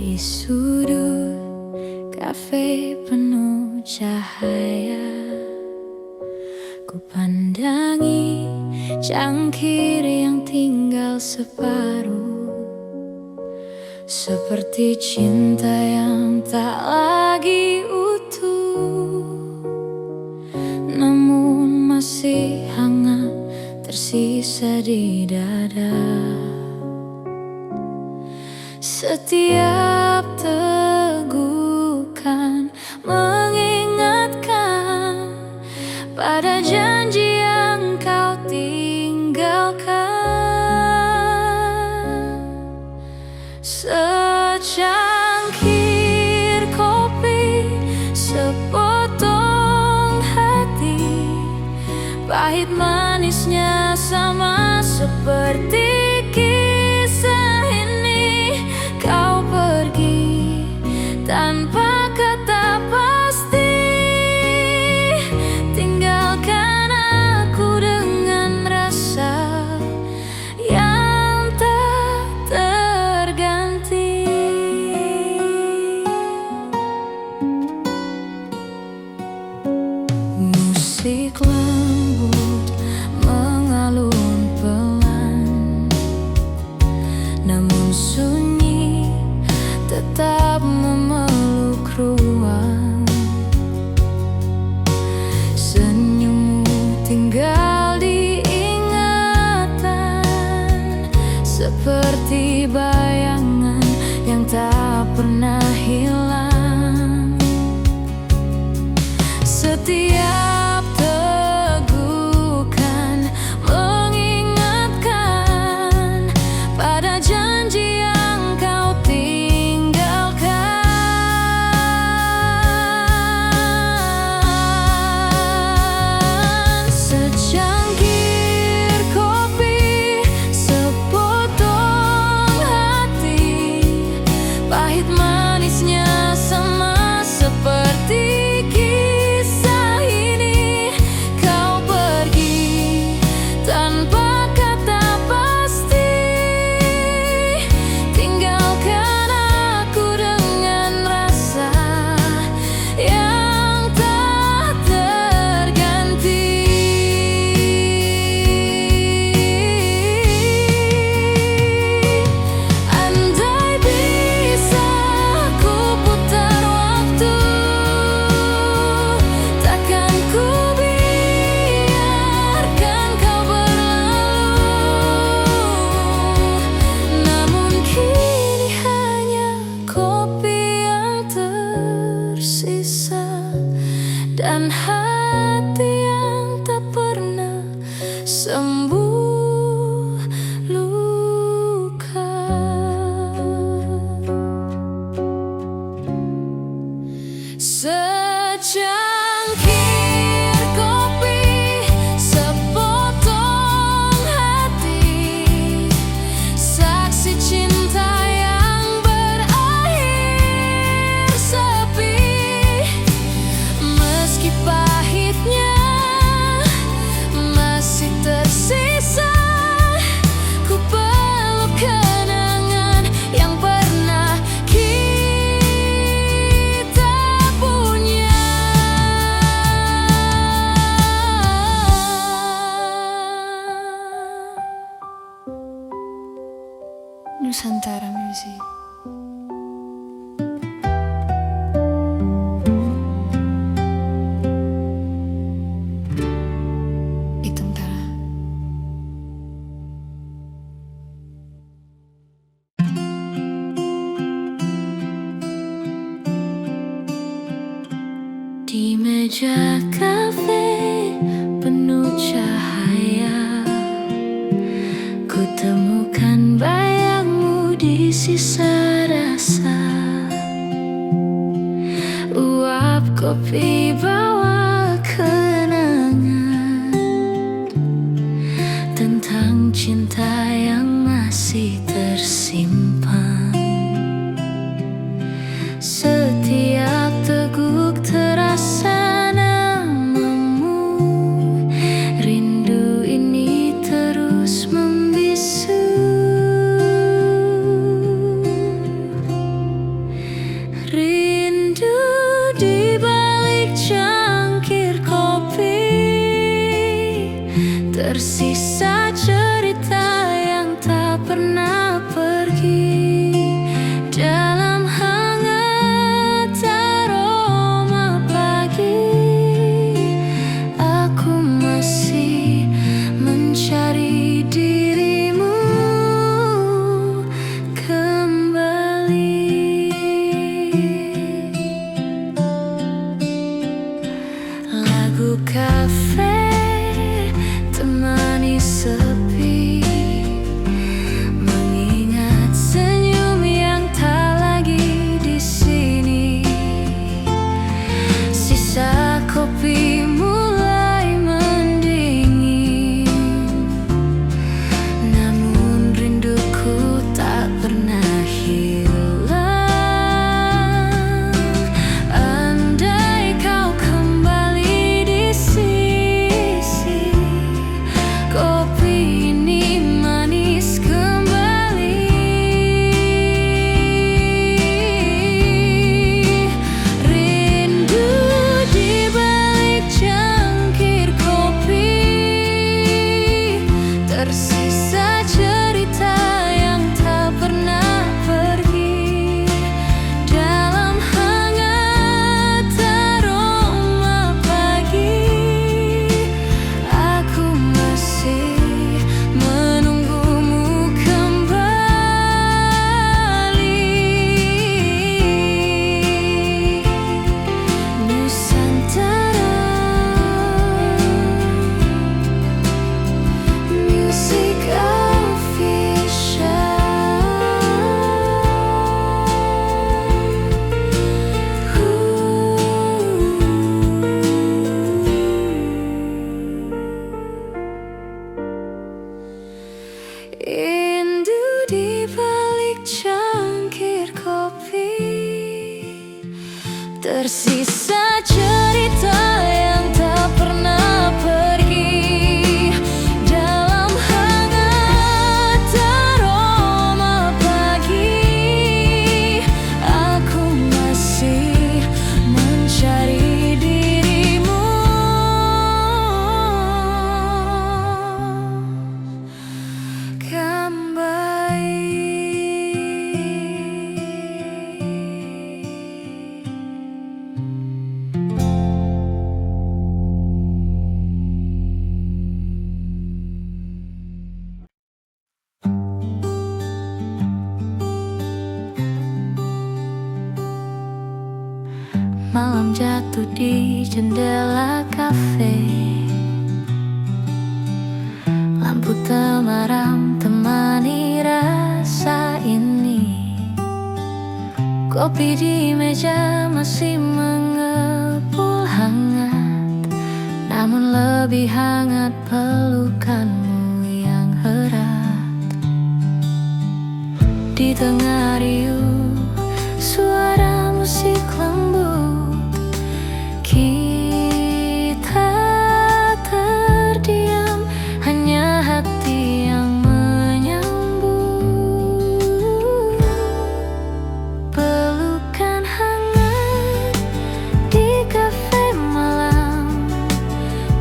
Di sudut kafe penuh cahaya, ku pandangi cangkir yang tinggal separuh, seperti cinta yang tak lagi utuh, namun masih hangat tersisa di dada. Setiap tegukan mengingatkan pada janji yang kau tinggalkan. Secangkir kopi, sepotong hati, pahit manisnya sama seperti kisah ini. Kau pergi tanpa kata pasti, tinggalkan aku dengan rasa yang tak terganti. Musik lembut mengalun pelan, namun sunyi tetap memeluk ruang. Senyummu tinggal di ingatan, seperti bayangan yang tak pernah hilang. Setiap tegukan mengingatkan pada janji yang kau tinggalkan. Secangkir kopi, sepotong hati, pahit manisnya sama seperti kisah ini. Kau pergi tanpa kata pasti, tinggalkan aku dengan rasa yang tak terganti. Andai bisa ku putar waktu, takkan ku biarkan kau berlalu. Namun kini hanya kopi yang tersisa, dan hati yang tak pernah sembuh luka. Secangkir kopi, sepotong hati, saksi cinta yang berakhir sepi. Meski pahitnya masih tersisa, ku peluk kenangan yang pernah kita punya. Nusantara Music. Di Tentara. Di meja kafe penuh cahaya, ku temukan bayangmu di sisa rasa. Uap kopi bawa kenangan tentang cinta yang masih tersimpan. Setiap teguk terasa namamu, rindu ini terus membisu. Tersisa cerita yang tak pernah pergi dalam hangat aroma pagi. Aku masih mencari dirimu kembali. Malam jatuh di jendela kafe, lampu temaram temani rasa ini. Kopi di meja masih mengepul hangat, namun lebih hangat pelukanmu yang erat. Di tengah riuh suara musik lembut, kita terdiam, hanya hati yang menyambut. Pelukan hangat di kafe malam,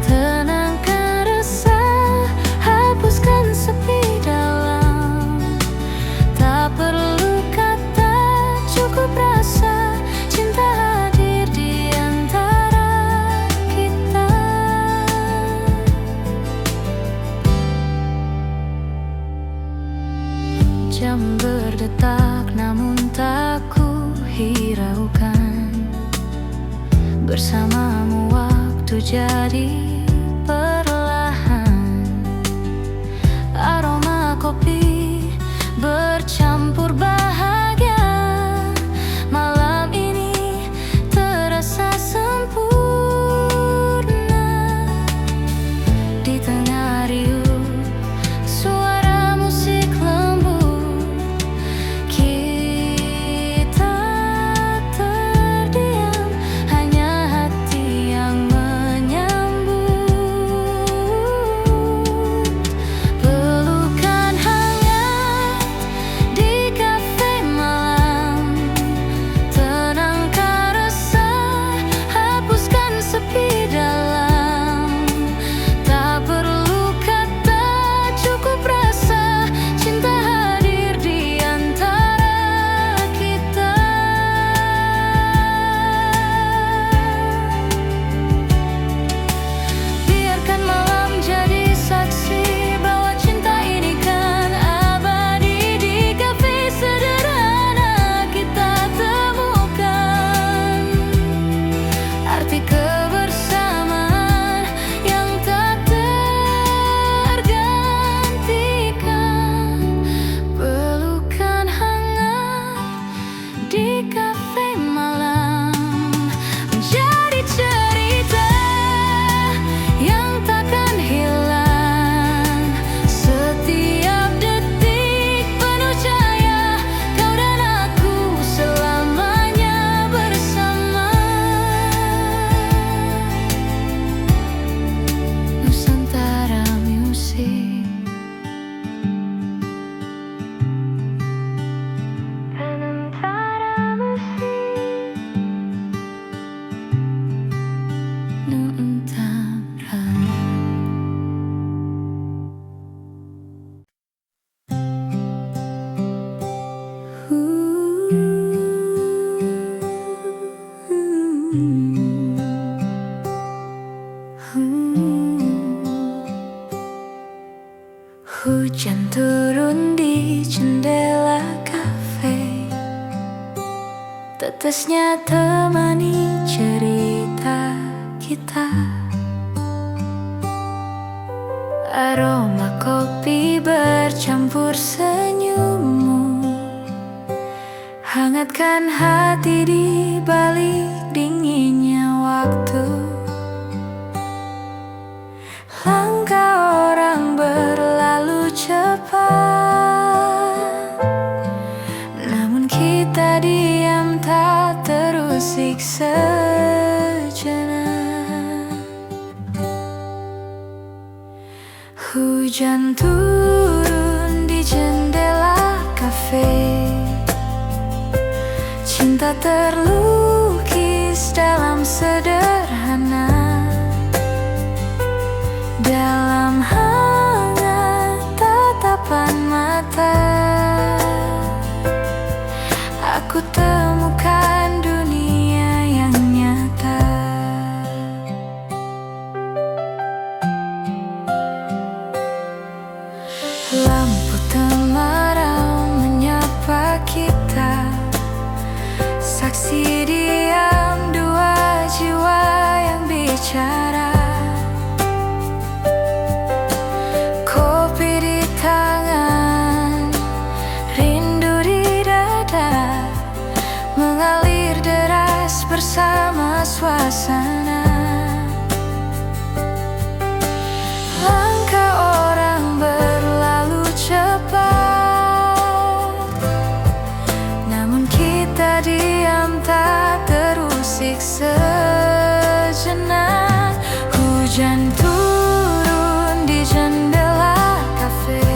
tenangkan resah, hapuskan sepi dalam. Tak perlu kata, cukup rasa, cinta hadir di antara kita. Jam berdetak namun tak ku hiraukan, bersamamu waktu jadi perlahan. Aroma kopi bercampur bahagia, malam ini terasa sempurna. Di tengah riuh suara musik lembut, kita terdiam, hanya hati yang menyambut. Pelukan hangat di kafe malam, tenangkan resah, hapuskan sepi dalam. Tak perlu kata, cukup rasa, cinta hadir di antara kita. Biarkan malam jadi saksi bahwa cinta ini kan abadi. Di kafe sederhana kita temukan arti kebersamaan yang tak tergantikan. Pelukan hangat di kafe malam menjadi cerita yang takkan hilang. Setiap detik penuh cahaya, kau dan aku selamanya bersama. Nusantara Music. Nusantara Music. Hujan turun di jendela kafe, tetesnya temani cerita kita. Aroma kopi bercampur senyummu, hangatkan hati di balik dinginnya waktu. Langkah orang berlalu cepat, namun kita diam tak terus terusik sejenak. Hujan turun di jendela kafe, cinta terlukis dalam sederhana, dalam hangat tatapan mata. Aku temukan dunia yang nyata. Lampu temaram menyapa kita, saksi diam dua jiwa yang bicara. Kopi di tangan, rindu di dada, mengalir deras bersama suasana. Langkah orang berlalu cepat, namun kita diam tak terusik sejenak. Hujan turun di jendela kafe,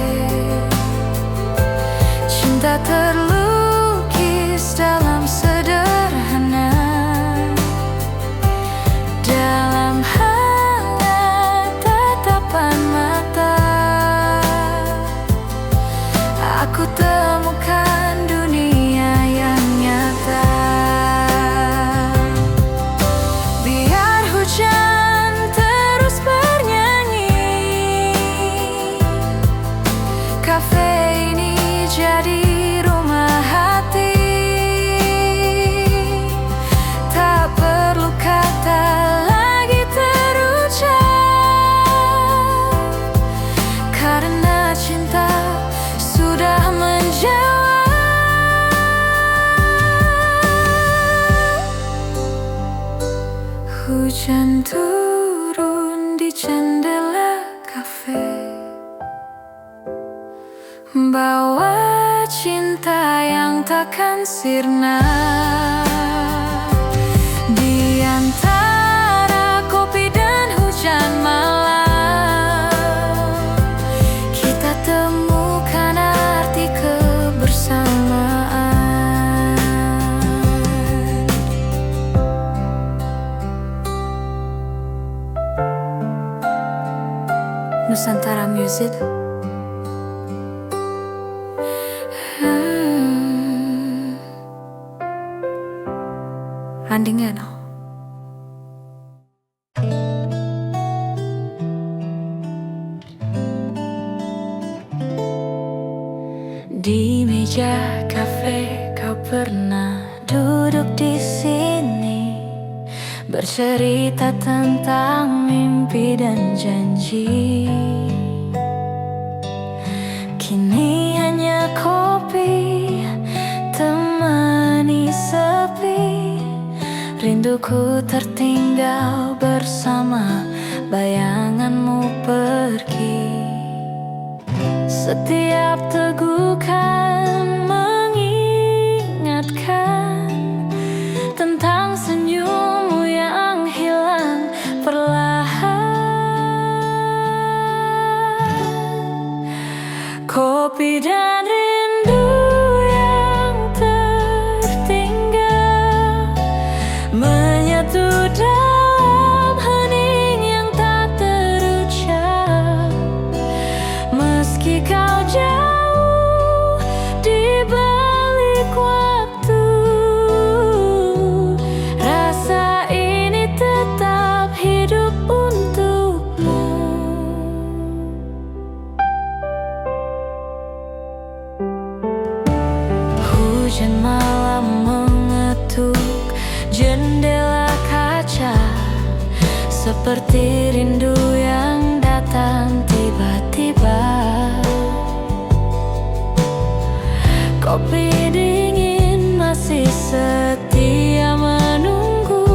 cinta terlukis dalam sederhana, dalam hangat tatapan mata. Aku temukan dunia yang nyata. Biar hujan terus bernyanyi, kafe ini jadi rumah hati. Tak perlu kata lagi terucap, karena cinta sudah menjawab. Hujan turun di jendela kafe, bawa cinta yang takkan sirna. Di antara kopi dan hujan malam, kita temukan arti kebersamaan. Nusantara Music. Andingeno. Di meja kafe kau pernah duduk di sini, bercerita tentang mimpi dan janji. Kini hanya kopi temani sepi, rinduku tertinggal bersama bayanganmu pergi. Setiap tegukan mengingatkan tentang senyummu yang hilang perlahan. Kopi dan rindu yang tertinggal menyatu dalam hening yang tak terucap. Meski kau jauh di balik waktu, rasa ini tetap hidup untukmu. Hujan malam mengetuk jendela kaca, seperti rindu yang datang tiba-tiba. Kopi dingin masih setia menunggu,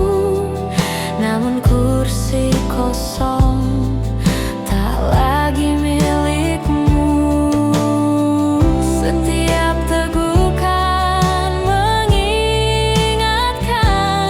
namun kursi kosong tak lagi milikmu. Setiap tegukan mengingatkan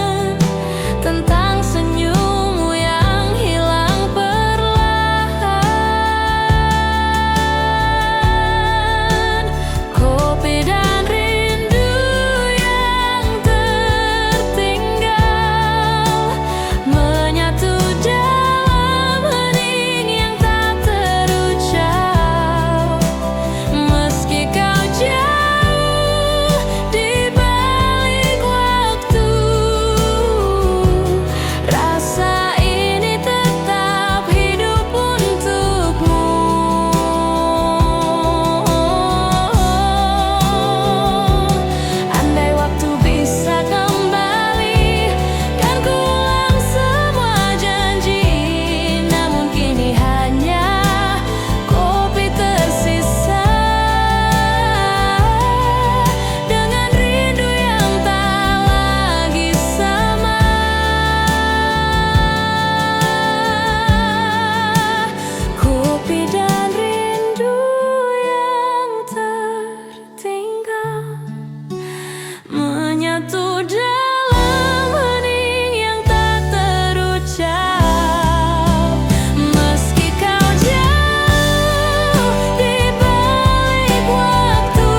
menyatu dalam hening yang tak terucap. Meski kau jauh di balik waktu,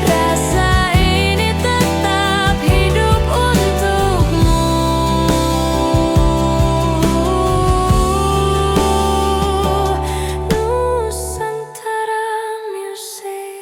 rasa ini tetap hidup untukmu. Nusantara Music.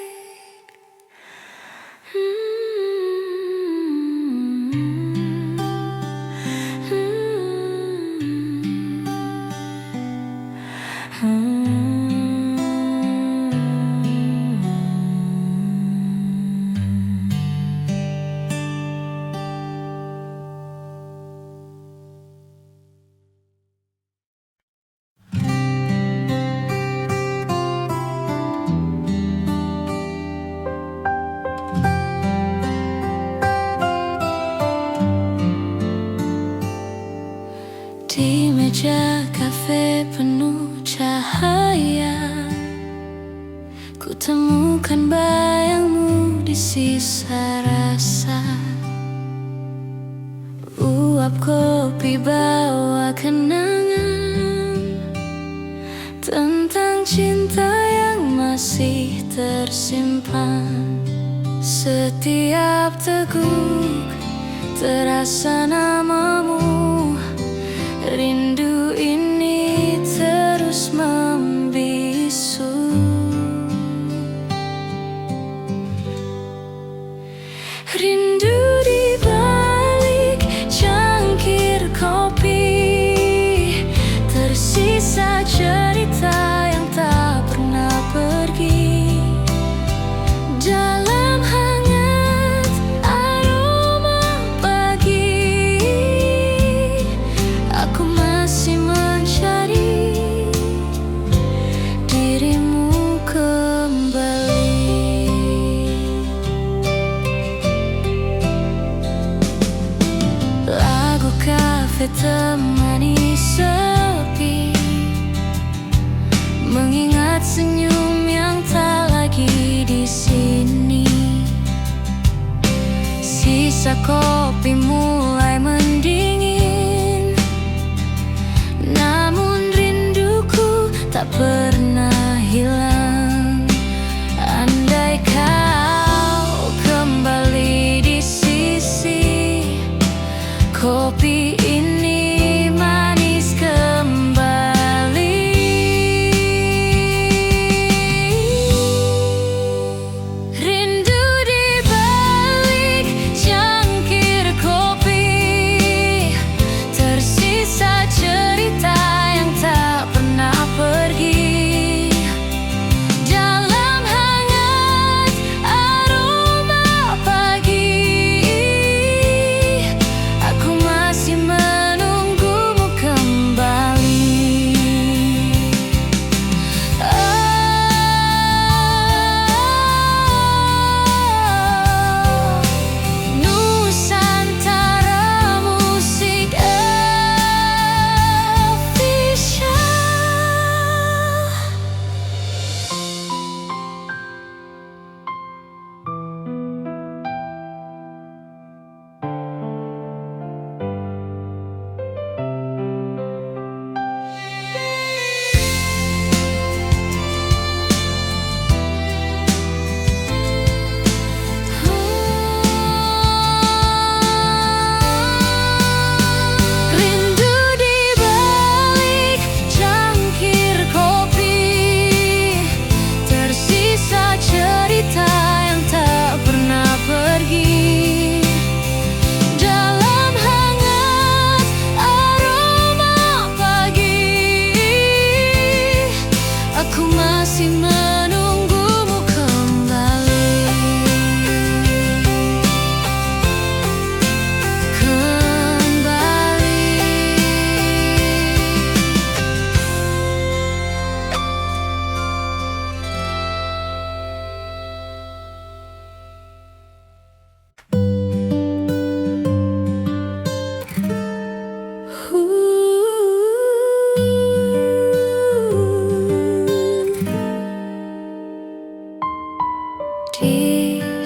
Di meja kafe penuh cahaya, ku temukan bayangmu di sisa rasa. Uap kopi bawa kenangan tentang cinta yang masih tersimpan. Setiap teguk terasa namamu. Rindu ini terus membisu. Rindu di balik cangkir kopi, tersisa cerita yang tak pernah pergi. Dalam hangat aroma pagi, aku masih mencari dirimu kembali. Lagu kafe temani sepi, mengingat senyum yang tak lagi di sini. Sisa kopi mulai mendingin, namun rinduku tak pernah hilang. Andai kau kembali di sisi, kopi ini manis kembali. Rindu di balik cangkir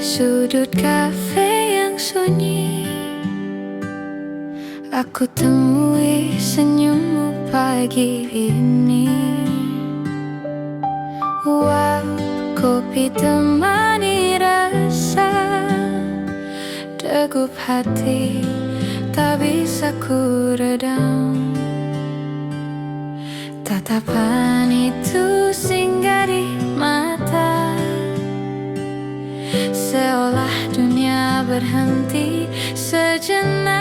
sudut kafe yang sunyi, aku temui senyummu pagi ini. Wow, kopi temani rasa degup hati, tak bisa ku redam. Tatapan itu singgah di mata, seolah dunia berhenti sejenak.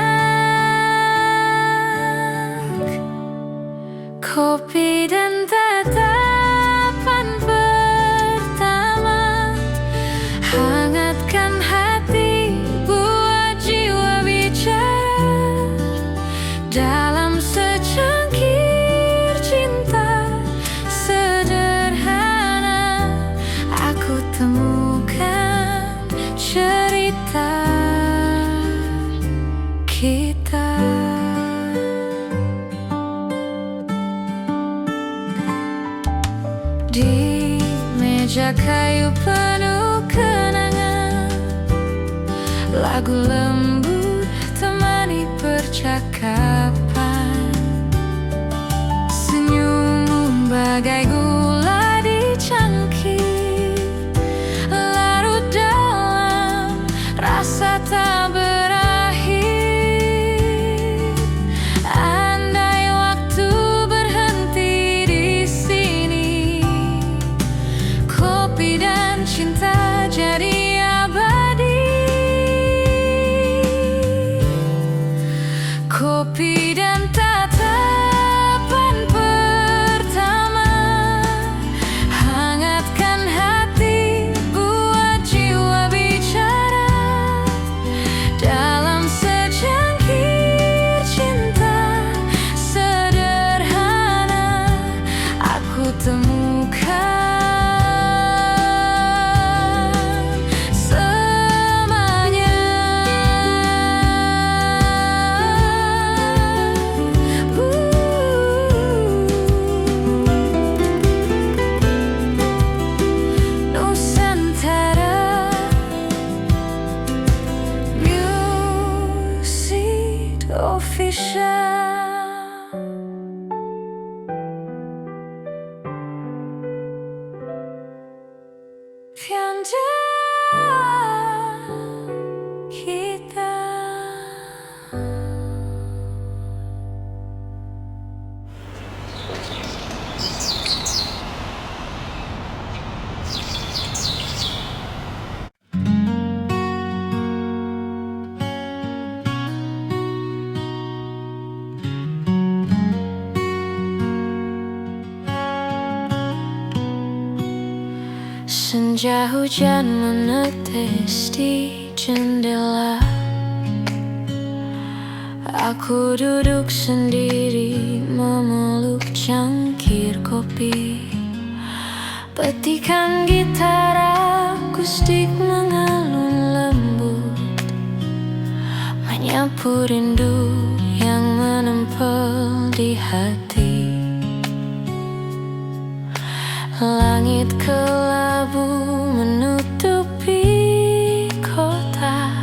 Kopi dan tatapan pertama hangatkan hati, buat jiwa bicara dalam secangkir cinta sederhana. Aku temukan cerita kita. Di meja kayu penuh kenangan, lagu lembut temani percakapan. Senyummu bagai gula di cangkir, larut dalam rasa tak berakhir. Andai waktu berhenti di sini, kopi dan cinta jadi abadi. Kopi dan tatapan pertama hangatkan hati, buat jiwa bicara dalam secangkir cinta sederhana. Aku temukan Pianja kita. Senja hujan menetes di jendela, aku duduk sendiri memeluk cangkir kopi. Petikan gitar akustik mengalun lembut, menyapu rindu yang menempel di hati. Langit kelabu menutupi kota,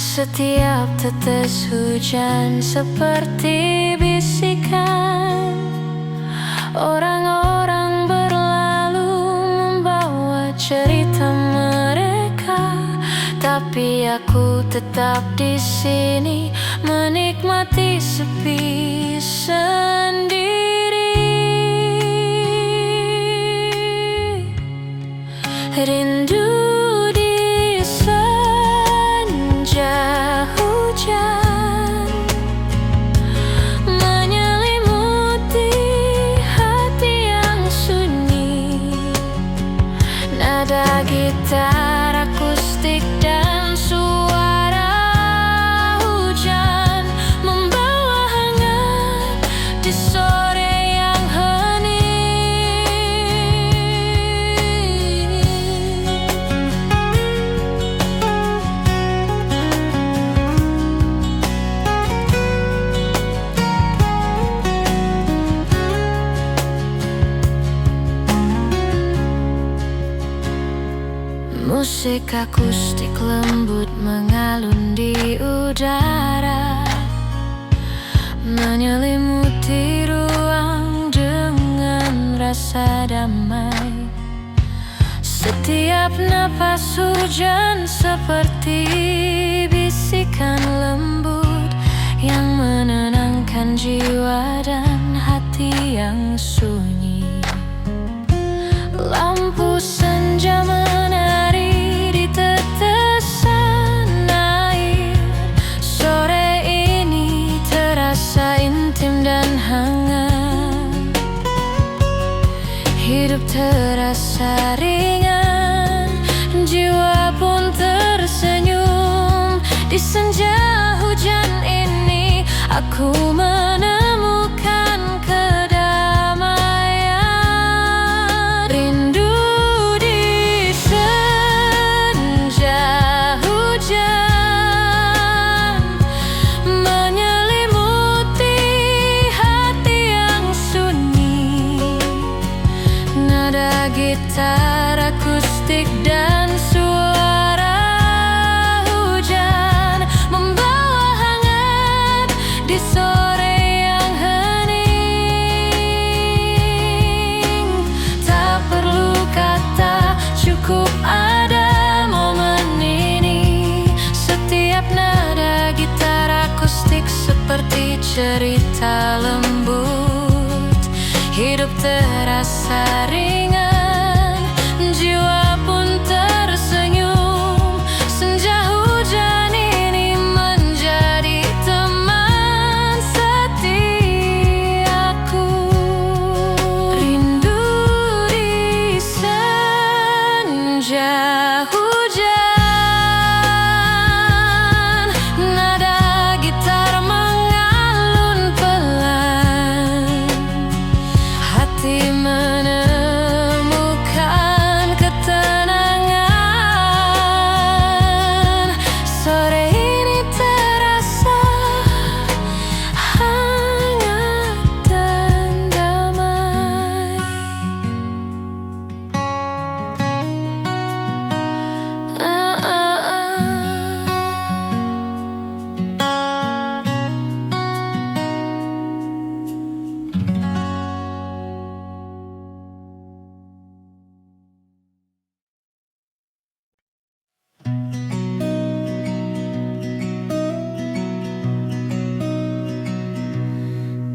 setiap tetes hujan seperti bisikan. Orang-orang berlalu membawa cerita mereka, tapi aku tetap di sini menikmati sepi sendiri. Rindu di senja hujan menyelimuti hati yang sunyi. Nada gitar akustik dan suara hujan membawa hangat di sore yang hening. Musik akustik lembut mengalun di udara, menyelimuti ruang dengan rasa damai. Setiap napas hujan seperti bisikan lembut yang menenangkan jiwa dan hati yang sunyi. Lampu senja menari di tetesan air. Sore ini terasa intim dan hangat. Hidup terasa ringan, jiwa pun tersenyum. Di senja hujan ini aku menemukan kedamaian. Rindu di senja hujan menyelimuti hati yang sunyi. Nada gitar akustik dan suara hujan membawa hangat di sore yang hening. Tak perlu kata, cukup ada momen ini. Setiap nada gitar akustik seperti cerita lembut. Hidup terasa ringan, jiwa pun tersenyum. Senja hujan ini menjadi teman setiaku. Rindu di senja hujan, nada gitar mengalun pelan. Hati menemukan ketenangan. Sore ini terasa hangat dan damai.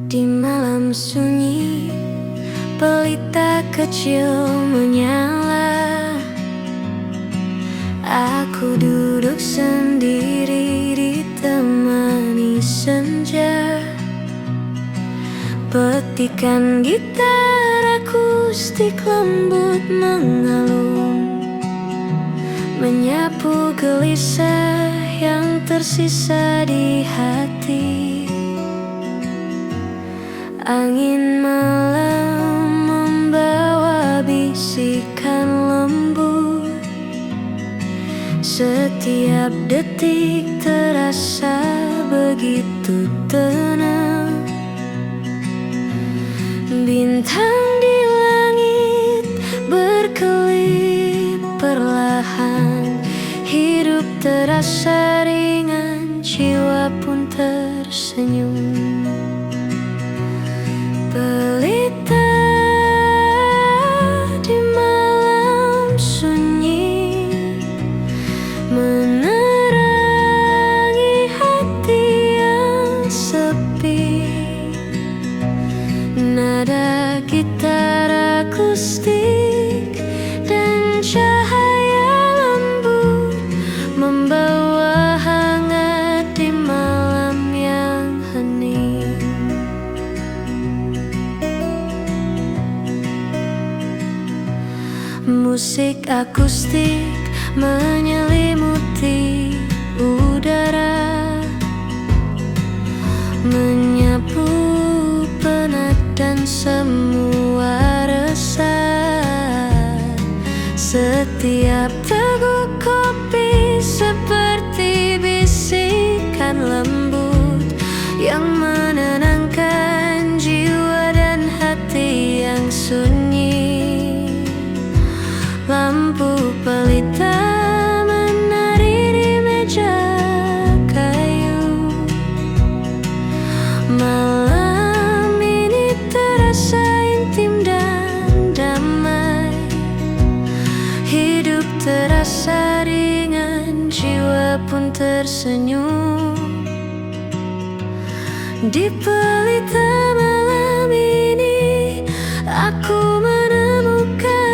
Di malam sunyi, pelita kecil menyala. Aku duduk sendiri ditemani senja. Petikan gitar akustik lembut mengalun, menyapu gelisah yang tersisa di hati. Angin malam membawa bisikan lembut. Setiap detik terasa begitu tenang. Bintang di langit berkelip perlahan. Hidup terasa ringan, jiwa pun tersenyum. Pelita di malam sunyi menerangi hati yang sepi. Nada gitar akustik dan cahaya lembut membawa hangat di malam yang hening. Musik akustik menyelimuti udara, menyapu penat dan semua resah. Setiap teguk kopi seperti bisikan lembut yang menenangkan jiwa dan hati yang sunyi. Lampu pelita jiwa pun tersenyum. Di pelita malam ini aku menemukan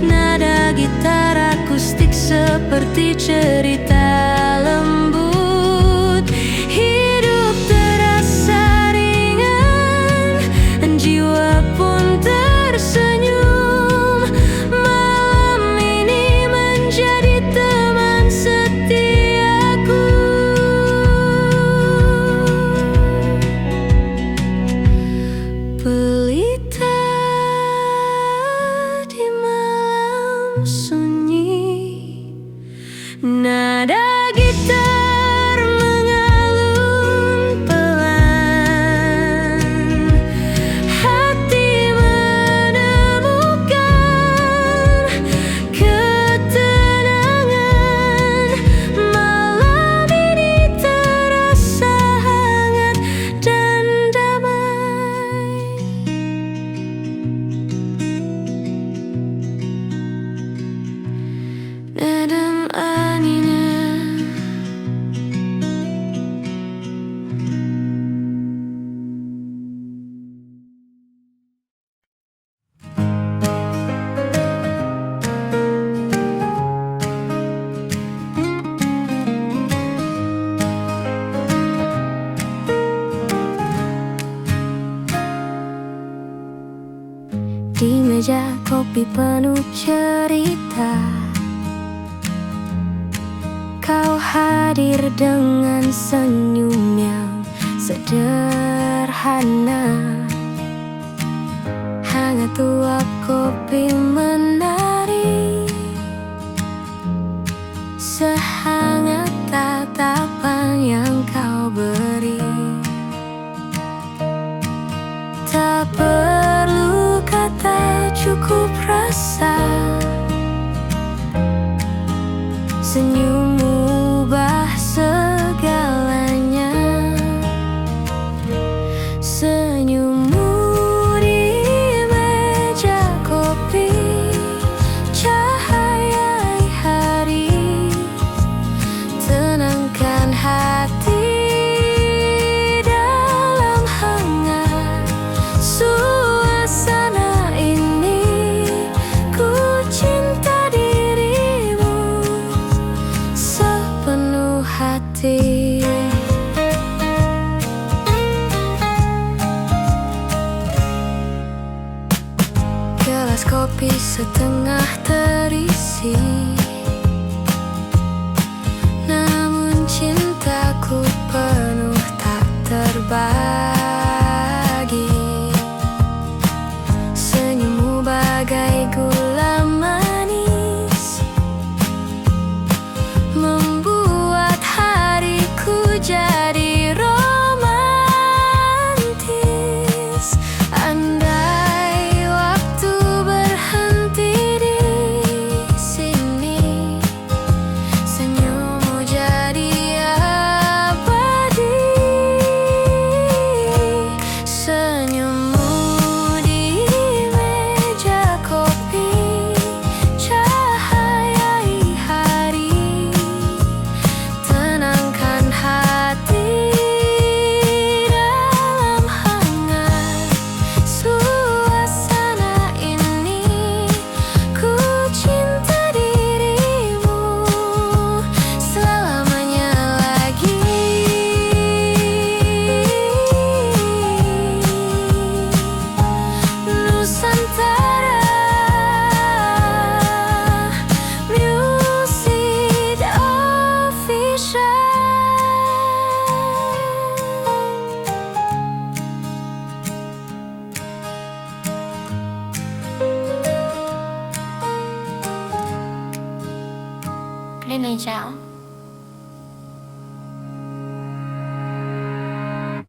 nada gitar akustik seperti cerita lembut. Hidup terasa ringan, jiwa pun tersenyum. Malam ini menjadi teman setiaku. Pelita sunyi, nada gitar mengalun pelan. Hati menemukan ketenangan. Malam ini terasa hangat dan damai. Nadam anina di meja kopi penuh cerita. Kau hadir dengan senyum yang sederhana. Hangat uap kopi menari, sehangat tatapan yang kau beri. Tak perlu kata, cukup rasa. Senyummu ubah segalanya. Senyummu di meja kopi, cahaya hari, tenangkan hati dalam hangat suasana ini. Ku cinta dirimu sepenuh hati. Gelas kopi setengah terisi, namun cintaku penuh tak terbagi. Senyummu bagai gula manis, membuat hariku jadi romantis. Andai waktu berhenti di sini, Indonesia